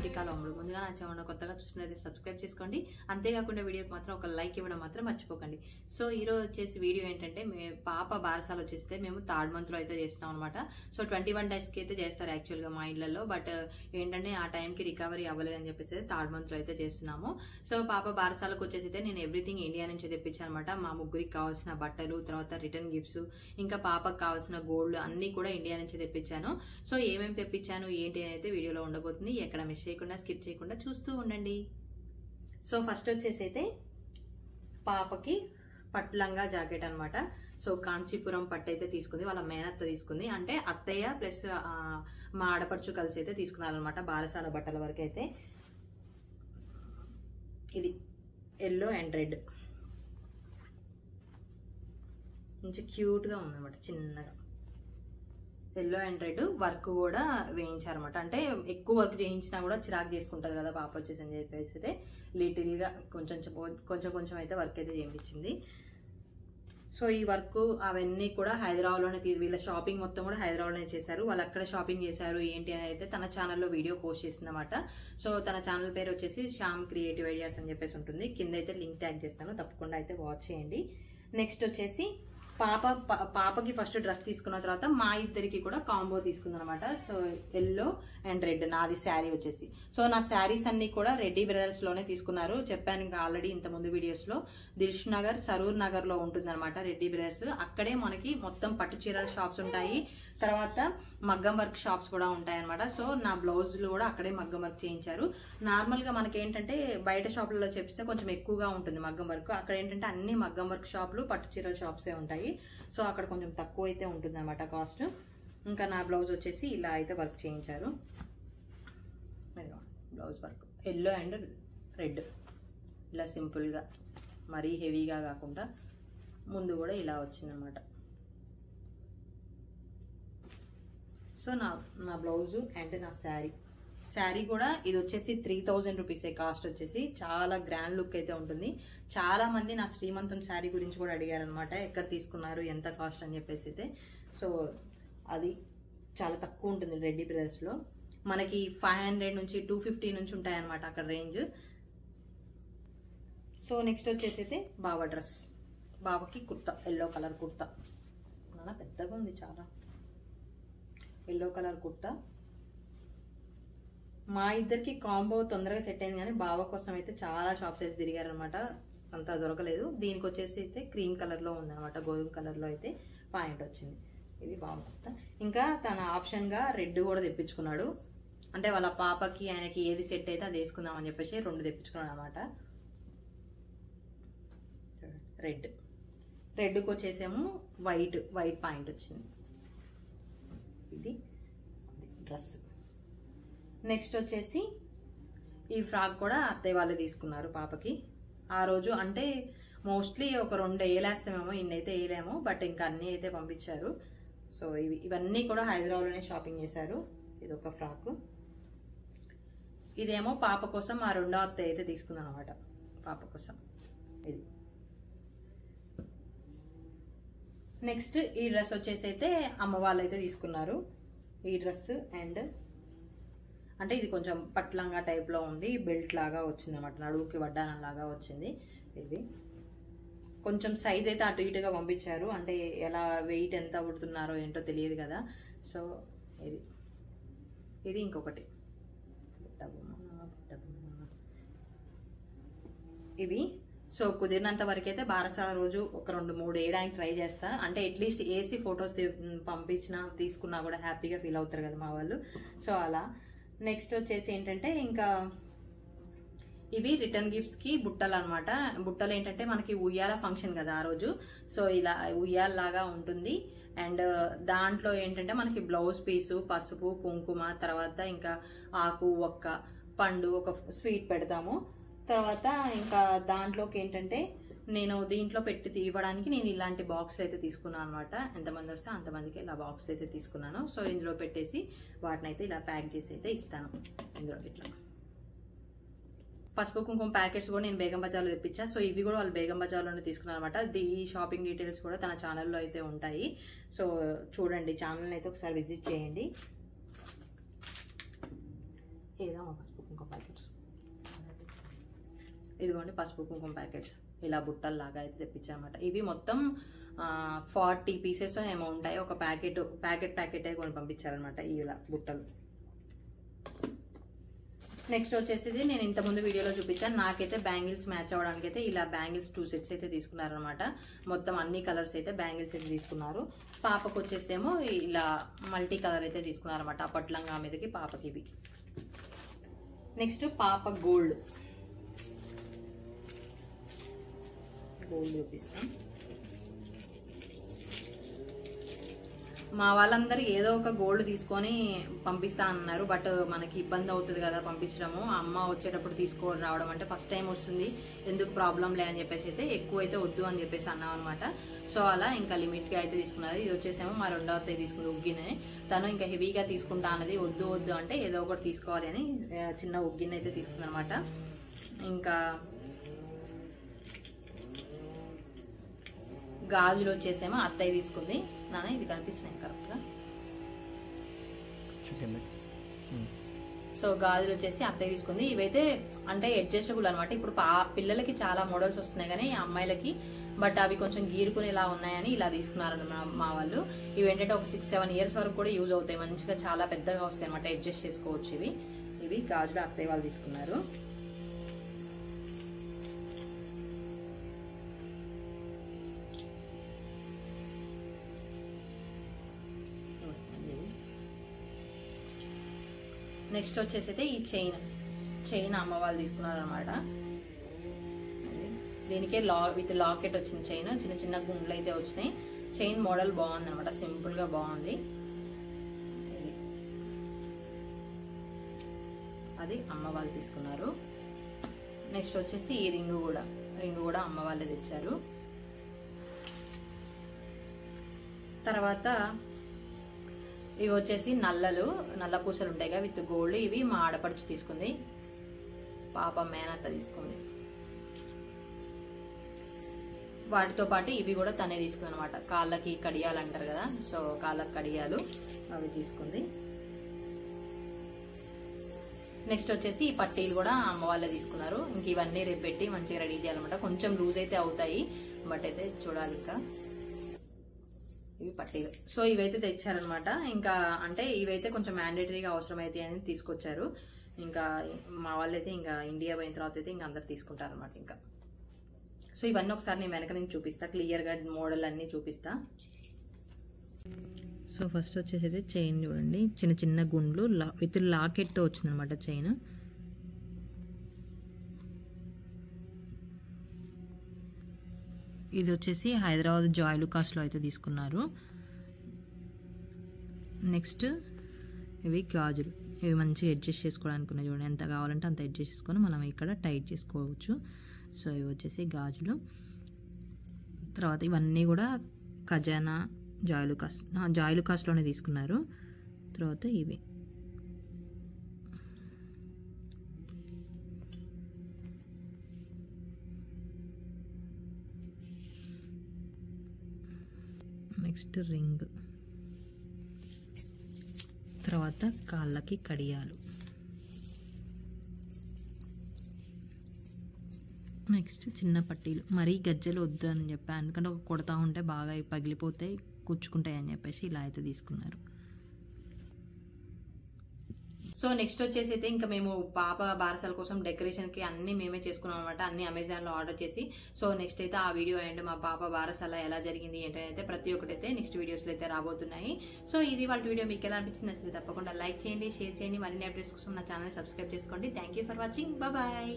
మౌనికా లోముడు. ముందుగా నా ఛానల్ కొత్తగా చూసినట్లయితే సబ్స్క్రైబ్ చేసుకోండి. అంతేకాకుండా వీడియోకి మాత్రం ఒక లైక్ ఇవ్వడం మాత్రం మర్చిపోకండి. సో ఈరోజు వచ్చేసి వీడియో ఏంటంటే పాప బారసాలు వచ్చేస్తే మేము థర్డ్ మంత్లో అయితే చేస్తున్నాం అనమాట. సో 21 డేస్కి అయితే చేస్తారు యాక్చువల్గా మా ఇళ్లలో. బట్ ఏంటంటే ఆ టైంకి రికవరీ అవ్వలేదని చెప్పేసి థర్డ్ మంత్లో అయితే చేస్తున్నాము. సో పాప బారసాలకు వచ్చేసి అయితే నేను ఎవ్రీథింగ్ ఇండియా నుంచి తెప్పించాను అనమాట. మా ముగ్గురికి కావాల్సిన బట్టలు, తర్వాత రిటర్న్ గిఫ్ట్స్, ఇంకా పాపకు కావాల్సిన గోల్డ్ అన్ని కూడా ఇండియా నుంచి తెప్పించాను. సో ఏమేమి తెప్పించాను ఏంటి అని అయితే వీడియోలో ఉండబోతుంది. ఎక్కడ మిస్ చేయకుండా స్కిప్ చేయకుండా చూస్తూ ఉండండి. సో ఫస్ట్ వచ్చేసి అయితే పాపకి పట్టు లంగా జాకెట్ అనమాట. సో కాంచీపురం పట్టు అయితే తీసుకుంది, వాళ్ళ మేనత్త తీసుకుంది. అంటే అత్తయ్య ప్లస్ మా ఆడపడుచు కలిసి అయితే తీసుకున్నారనమాట బారసాల బట్టల వరకు అయితే. ఇది ఎల్లో అండ్ రెడ్ మంచి క్యూట్గా ఉందన్నమాట. చిన్నగా ఎల్లో అండ్ రెడ్ వర్క్ కూడా వేయించారనమాట. అంటే ఎక్కువ వర్క్ చేయించినా కూడా చిరాకు చేసుకుంటారు కదా పాప వచ్చేసి అని చెప్పేసి అయితే లిటిల్గా కొంచెం అయితే వర్క్ అయితే చేయించింది. సో ఈ వర్క్ అవన్నీ కూడా హైదరాబాద్లోనే వీళ్ళ షాపింగ్ మొత్తం కూడా హైదరాబాద్లోనే చేశారు. వాళ్ళు అక్కడ షాపింగ్ చేశారు ఏంటి అని అయితే తన ఛానల్లో వీడియో పోస్ట్ చేసింది అనమాట. సో తన ఛానల్ పేరు వచ్చేసి శ్యామ్ క్రియేటివ్ ఐడియాస్ అని చెప్పేసి ఉంటుంది. కింద అయితే లింక్ ట్యాగ్ చేస్తాను, తప్పకుండా అయితే వాచ్ చేయండి. నెక్స్ట్ వచ్చేసి పాపకి ఫస్ట్ డ్రెస్ తీసుకున్న తర్వాత మా ఇద్దరికి కూడా కాంబో తీసుకుంది అనమాట. సో ఎల్లో అండ్ రెడ్ నాది శారీ వచ్చేసి. సో నా శారీస్ అన్ని కూడా రెడ్డి బ్రదర్స్ లోనే తీసుకున్నారు. చెప్పాను ఇంకా ఆల్రెడీ ఇంత ముందు వీడియోస్ లో. దిల్ష్ నగర్, సరూర్ నగర్ లో ఉంటుంది అనమాట రెడ్డి బ్రదర్స్. అక్కడే మనకి మొత్తం పట్టు చీరల షాప్స్ ఉంటాయి, తర్వాత మగ్గం వర్క్ షాప్స్ కూడా ఉంటాయి అనమాట. సో నా బ్లౌజులు కూడా అక్కడే మగ్గం వర్క్ చేయించారు. నార్మల్ గా మనకి ఏంటంటే బయట షాపులలో చెప్పిస్తే కొంచెం ఎక్కువగా ఉంటుంది మగ్గం వర్క్. అక్కడ ఏంటంటే అన్ని మగ్గం వర్క్ షాపులు పట్టు చీరల షాప్సే ఉంటాయి. సో అక్కడ కొంచెం తక్కువ అయితే ఉంటుంది అనమాట కాస్ట్. ఇంకా నా బ్లౌజ్ వచ్చేసి ఇలా అయితే వర్క్ చేయించారు. Blouse work yellow and red ఇలా సింపుల్గా, మరీ హెవీగా కాకుండా ముందు కూడా ఇలా వచ్చిందనమాట. సో నా బ్లౌజు అండ్ నా శారీ కూడా ఇది వచ్చేసి 3000 రూపీసే కాస్ట్ వచ్చేసి. చాలా గ్రాండ్ లుక్ అయితే ఉంటుంది. చాలా మంది నా శ్రీమంతం శారీ గురించి కూడా అడిగారు అనమాట, ఎక్కడ తీసుకున్నారు ఎంత కాస్ట్ అని చెప్పేసి అయితే. సో అది చాలా తక్కువ ఉంటుంది రెడ్డి బ్రదర్స్లో. మనకి 500 నుంచి 250 నుంచి ఉంటాయన్నమాట అక్కడ రేంజ్. సో నెక్స్ట్ వచ్చేసి అయితే బాబా డ్రెస్, బాబాకి కుర్తా, ఎల్లో కలర్ కుర్తా. చాలా పెద్దగా ఉంది, చాలా ఎల్లో కలర్ కుర్తా. మా ఇద్దరికి కాంబో తొందరగా సెట్ అయింది, కానీ బాబా కోసం అయితే చాలా షాప్స్ అయితే తిరిగారనమాట, అంతా దొరకలేదు. దీనికి వచ్చేసి అయితే క్రీమ్ కలర్లో ఉందన్నమాట, గోధుమ కలర్లో అయితే పాయింట్ వచ్చింది. ఇది బాగుంది. ఇంకా తన ఆప్షన్గా రెడ్ కూడా తెప్పించుకున్నాడు. అంటే వాళ్ళ పాపకి ఆయనకి ఏది సెట్ అయితే అది వేసుకుందామని చెప్పేసి 2 తెప్పించుకున్నాడు అనమాట. రెడ్కి వచ్చేసేమో వైట్ పాయింట్ వచ్చింది. ఇది డ్రెస్. నెక్స్ట్ వచ్చేసి ఈ ఫ్రాక్ కూడా అత్తయ్య వాళ్ళు తీసుకున్నారు పాపకి. ఆ రోజు అంటే మోస్ట్లీ ఒక 2 వేలేస్తామేమో, ఇన్నైతే వేయలేము, బట్ ఇంకా అన్నీ అయితే పంపించారు. సో ఇవన్నీ కూడా హైదరాబాద్లోనే షాపింగ్ చేశారు. ఇది ఒక ఫ్రాక్. ఇదేమో పాప కోసం ఆ 2వ అత్తయ్య అయితే తీసుకుందాం అనమాట పాప కోసం. ఇది నెక్స్ట్ ఈ డ్రెస్ వచ్చేసి అయితే అమ్మ వాళ్ళు అయితే తీసుకున్నారు. ఈ డ్రెస్ అండ్ అంటే ఇది కొంచెం పట్లంగా టైప్లో ఉంది, బెల్ట్ లాగా వచ్చింది అనమాట, నడువుకి వడ్డానం లాగా వచ్చింది. ఇది కొంచెం సైజ్ అయితే అటు ఇటుగా పంపించారు, అంటే ఎలా వెయిట్ ఎంత పడుతున్నారో ఏంటో తెలియదు కదా. సో ఇది ఇంకొకటి ఇవి. సో కుదిరినంత వరకు అయితే బారసాల రోజు ఒక 2-3 వేయడానికి ట్రై చేస్తా. అంటే అట్లీస్ట్ ఏసీ ఫొటోస్ పంపించినా తీసుకున్నా కూడా హ్యాపీగా ఫీల్ అవుతారు కదా మా వాళ్ళు. సో అలా. నెక్స్ట్ వచ్చేసి ఏంటంటే ఇంకా ఇవి రిటర్న్ గిఫ్ట్స్కి బుట్టలు అనమాట. బుట్టలు ఏంటంటే మనకి ఉయ్యాల ఫంక్షన్ కదా ఆ రోజు. సో ఇలా ఉయ్యాలలాగా ఉంటుంది. అండ్ దాంట్లో ఏంటంటే మనకి బ్లౌజ్ పీసు, పసుపు, కుంకుమ, తర్వాత ఇంకా ఆకు, ఒక్క, పండు, ఒక స్వీట్ పెడతాము. తర్వాత ఇంకా దాంట్లోకి ఏంటంటే నేను దీంట్లో పెట్టి ఇవ్వడానికి నేను ఇలాంటి బాక్స్లు అయితే తీసుకున్నాను అనమాట. ఎంతమంది వస్తే అంతమందికి ఇలా బాక్స్లు అయితే తీసుకున్నాను. సో ఇందులో పెట్టేసి వాటిని అయితే ఇలా ప్యాక్ చేసి అయితే ఇస్తాను. ఇందులో ఇట్లా పసుపు కుంకుమ ప్యాకెట్స్ కూడా నేను బేగం బజార్లో తెప్పించా. సో ఇవి కూడా వాళ్ళు బేగం బజార్లోనే తీసుకున్నాను అనమాట. ఈ షాపింగ్ డీటెయిల్స్ కూడా తన ఛానల్లో అయితే ఉంటాయి. సో చూడండి, ఛానల్ని అయితే ఒకసారి విజిట్ చేయండి. ఏదో పసుపు కుంకుమ ప్యాకెట్స్, ఇదిగోండి పసుపు కుంకుమ ప్యాకెట్స్ ఇలా బుట్టల్లాగా అయితే తెప్పించారన్నమాట. ఇవి మొత్తం 40 పీసెస్ ఏమో ఉంటాయి. ఒక ప్యాకెట్ కొని పంపించారనమాట ఇలా బుట్టలు. నెక్స్ట్ వచ్చేసి నేను ఇంతకుముందు వీడియోలో చూపించాను, నాకైతే బ్యాంగిల్స్ మ్యాచ్ అవ్వడానికి అయితే ఇలా బ్యాంగిల్స్ 2 సెట్స్ అయితే తీసుకున్నారనమాట. మొత్తం అన్ని కలర్స్ అయితే బ్యాంగిల్స్ అయితే తీసుకున్నారు. పాపకు వచ్చేసేమో ఇలా మల్టీ కలర్ అయితే తీసుకున్నారనమాట. అప్పట్లంగా మీదకి పాపకి ఇవి. నెక్స్ట్ పాప గోల్డ్ చూపిస్తాం. మా వాళ్ళందరూ ఏదో ఒక గోల్డ్ తీసుకొని పంపిస్తా అన్నారు. బట్ మనకి ఇబ్బంది అవుతుంది కదా పంపించడము. అమ్మ వచ్చేటప్పుడు తీసుకొని రావడం అంటే ఫస్ట్ టైం వస్తుంది, ఎందుకు ప్రాబ్లం లే అని చెప్పేసి అయితే ఎక్కువైతే వద్దు అని చెప్పేసి అన్నాం అనమాట. సో అలా ఇంకా లిమిట్గా అయితే తీసుకున్నది. ఇది వచ్చేసేమో మా రెండవ అత్తయ్య తీసుకుంది ఉగ్గినే. తను ఇంకా హెవీగా తీసుకుంటా అన్నది, వద్దు అంటే ఏదో ఒకటి తీసుకోవాలి అని చిన్న ఉగ్గిని అయితే తీసుకుంది అనమాట. ఇంకా గాజులు వచ్చేసేమో అత్తయ్య తీసుకుంది. నాన్న ఇది కనిపిస్తున్నాయి కరెక్ట్గా. సో గాజులు వచ్చేసి అత్తయ్య తీసుకుంది. ఇవైతే అంటే అడ్జస్టబుల్ అనమాట. ఇప్పుడు పిల్లలకి చాలా మోడల్స్ వస్తున్నాయి కానీ అమ్మాయిలకి, బట్ అవి కొంచెం గీరుకునేలా ఉన్నాయని ఇలా తీసుకున్నారు మా వాళ్ళు. ఇవి ఏంటంటే ఒక 6-7 ఇయర్స్ వరకు కూడా యూజ్ అవుతాయి. మంచిగా చాలా పెద్దగా వస్తాయి అనమాట, అడ్జస్ట్ చేసుకోవచ్చు. ఇవి గాజులు అత్తయ్య వాళ్ళు తీసుకున్నారు. నెక్స్ట్ వచ్చేసి అయితే ఈ చైన్ అమ్మ వాళ్ళు తీసుకున్నారనమాట. దీనికే విత్ లాకెట్ వచ్చింది చైన్. చిన్న చిన్న గుండ్లు అయితే వచ్చినాయి. చైన్ మోడల్ బాగుంది అనమాట, సింపుల్ గా బాగుంది. అది అమ్మ వాళ్ళు తీసుకున్నారు. నెక్స్ట్ వచ్చేసి ఈ రింగ్ కూడా అమ్మ వాళ్ళే తెచ్చారు. తర్వాత ఇవి వచ్చేసి నల్ల పూసలు ఉంటాయి కదా విత్ గోల్డ్. ఇవి మా ఆడపడుచు తీసుకుంది, పాప మేనత్త తీసుకుంది. వాటితో పాటు ఇవి కూడా తనే తీసుకుంది అనమాట. కాళ్ళకి కడియాలు అంటారు కదా, సో కాళ్ళకి కడియాలు అవి తీసుకుంది. నెక్స్ట్ వచ్చేసి ఈ పట్టీలు కూడా అమ్మ వాళ్ళే తీసుకున్నారు. ఇంక ఇవన్నీ రేపు పెట్టి మంచిగా రెడీ చేయాలన్నమాట. కొంచెం లూజ్ అయితే అవుతాయి, బట్ అయితే చూడాలి. ఇంకా ఇవి పట్టీలు. సో ఇవైతే తెచ్చారనమాట. ఇంకా అంటే ఇవైతే కొంచెం మ్యాండేటరీగా అవసరం అయితే అని తీసుకొచ్చారు. ఇంకా మా వాళ్ళైతే ఇంకా ఇండియా పోయిన తర్వాత అయితే ఇంకా అందరు తీసుకుంటారనమాట. ఇంకా సో ఇవన్నీ ఒకసారి నేను వెనక నుంచి చూపిస్తా, క్లియర్గా మోడల్ అన్నీ చూపిస్తా. సో ఫస్ట్ వచ్చేసి అయితే చైన్ చూడండి, చిన్న చిన్న గుండ్లు విత్ లాకెట్తో వచ్చిందనమాట చైన్. ఇది వచ్చేసి హైదరాబాద్ జాయ్లుకాస్లో అయితే తీసుకున్నారు. నెక్స్ట్ ఇవి గాజులు. ఇవి మంచిగా అడ్జస్ట్ చేసుకోవడానికి ఉన్నాయి చూడండి, ఎంత కావాలంటే అంత అడ్జస్ట్ చేసుకొని మనం ఇక్కడ టైట్ చేసుకోవచ్చు. సో ఇవి వచ్చేసి గాజులు. తర్వాత ఇవన్నీ కూడా ఖజానా జాయ్లుకాస్లోనే తీసుకున్నారు. తర్వాత ఇవి నెక్స్ట్ రింగ్. తర్వాత కాళ్ళకి కడియాలు. నెక్స్ట్ చిన్న పట్టీలు. మరీ గజ్జలు వద్దు అని చెప్పాను, ఎందుకంటే ఒక కొడతా ఉంటే బాగా పగిలిపోతాయి, కుచ్చుకుంటాయి అని చెప్పేసి ఇలా అయితే తీసుకున్నారు. సో నెక్స్ట్ వచ్చేసి అయితే ఇంకా మేము పాప బారసాల కోసం డెకరేషన్కి అన్ని మేమే చేసుకున్నాం అనమాట, అన్ని అమెజాన్లో ఆర్డర్ చేసి. సో నెక్స్ట్ అయితే ఆ వీడియో అండ్ మా పాప బారసాల ఎలా జరిగింది ఏంటంటే ప్రతి ఒక్కటి అయితే నెక్స్ట్ వీడియోస్లో అయితే రాబోతున్నాయి. సో ఇది వాళ్ళ వీడియో మీకు ఎలా అనిపించింది అసలు తప్పకుండా లైక్ చేయండి, షేర్ చేయండి. మరిన్ని అప్డేట్స్ కోసం నా ఛానల్ సబ్స్క్రైబ్ చేసుకోండి. Thank you for watching. Bye.